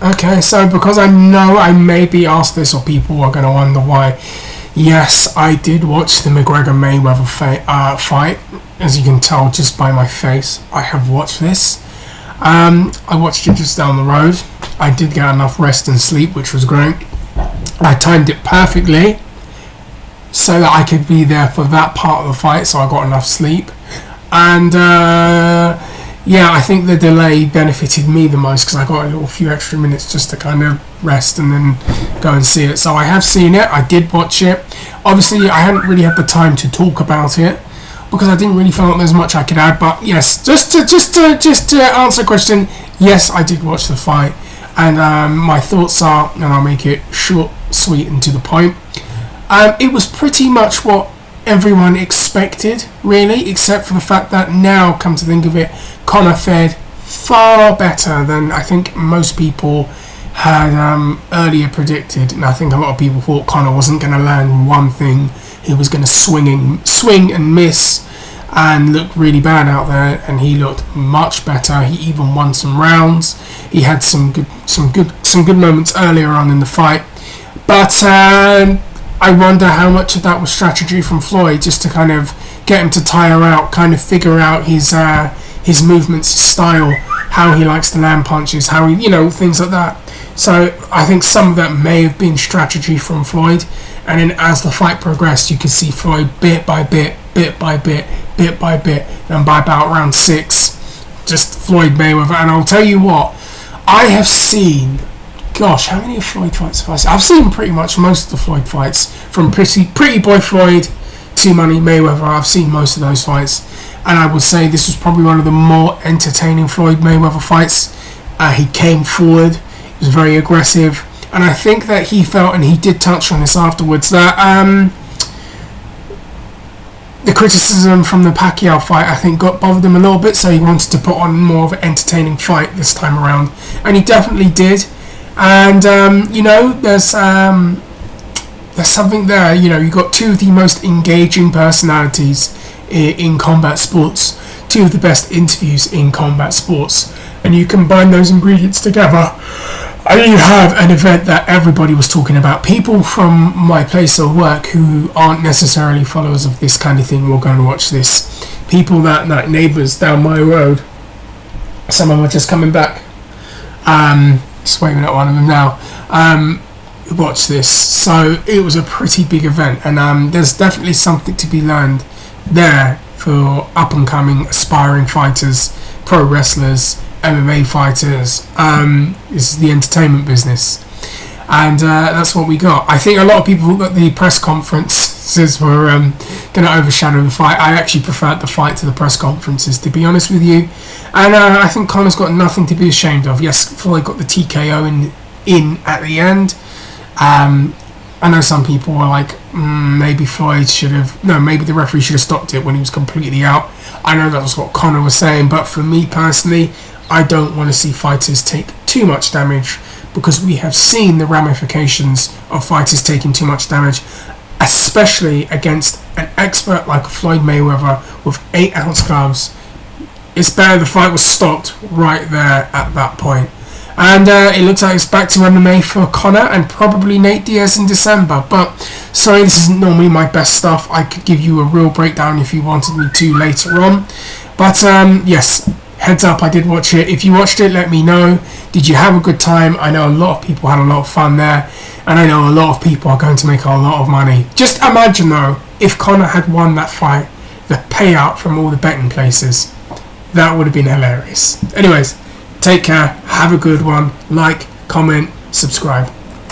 Okay, so because I know I may be asked this, or people are going to wonder why. Yes, I did watch the McGregor-Mayweather fight. As you can tell just by my face, I have watched this. I watched it just down the road. I did get enough rest and sleep, which was great. I timed it perfectly so that I could be there for that part of the fight, so I got enough sleep. And yeah, I think the delay benefited me the most because I got a little few extra minutes just to kind of rest and then go and see it. So I have seen it. I did watch it. Obviously, I hadn't really had the time to talk about it because I didn't really feel like there's much I could add. But yes, just to answer the question, yes, I did watch the fight, and my thoughts are, and I'll make it short, sweet, and to the point. It was pretty much what everyone expected, really, except for the fact that now, come to think of it, Conor fared far better than I think most people had earlier predicted. And I think a lot of people thought Conor wasn't going to land one thing. He was going to swing and miss and look really bad out there, and he looked much better. He even won some rounds. He had some good moments earlier on in the fight, but I wonder how much of that was strategy from Floyd, just to kind of get him to tire out, kind of figure out his movements, his style, how he likes to land punches, how he, things like that. So I think some of that may have been strategy from Floyd, and then as the fight progressed, you could see Floyd bit by bit, and by about round 6, just Floyd Mayweather. And I'll tell you what, I have seen, gosh, how many Floyd fights have I seen? I've seen pretty much most of the Floyd fights, from Pretty Boy Floyd to Money Mayweather. I've seen most of those fights, and I would say this was probably one of the more entertaining Floyd Mayweather fights. He came forward, he was very aggressive, and I think that he felt, and he did touch on this afterwards, that the criticism from the Pacquiao fight, I think, got bothered him a little bit, so he wanted to put on more of an entertaining fight this time around, and he definitely did. And there's something there. You got two of the most engaging personalities in combat sports, two of the best interviews in combat sports, and you combine those ingredients together, and you have an event that everybody was talking about. People from my place of work who aren't necessarily followers of this kind of thing were going to watch this. People that neighbours down my road, some of them are just coming back. Just waving at one of them now. Watch this. So it was a pretty big event, and there's definitely something to be learned there for up and coming aspiring fighters, pro wrestlers, MMA fighters. This is the entertainment business, and that's what we got. I think a lot of people thought that the press conferences were going to overshadow the fight. I actually preferred the fight to the press conferences, to be honest with you. And I think Conor's got nothing to be ashamed of. Yes, Floyd got the TKO in at the end. I know some people were like, maybe maybe the referee should have stopped it when he was completely out. I know that was what Conor was saying, but for me personally, I don't want to see fighters take too much damage, because we have seen the ramifications of fighters taking too much damage, especially against an expert like Floyd Mayweather with 8-ounce gloves. It's better the fight was stopped right there at that point. And it looks like it's back to MMA for Conor and probably Nate Diaz in December. But sorry, this isn't normally my best stuff. I could give you a real breakdown if you wanted me to later on. But yes, heads up, I did watch it. If you watched it, let me know. Did you have a good time? I know a lot of people had a lot of fun there, and I know a lot of people are going to make a lot of money. Just imagine though, if Conor had won that fight, the payout from all the betting places. That would have been hilarious. Anyways, take care, have a good one, like, comment, subscribe.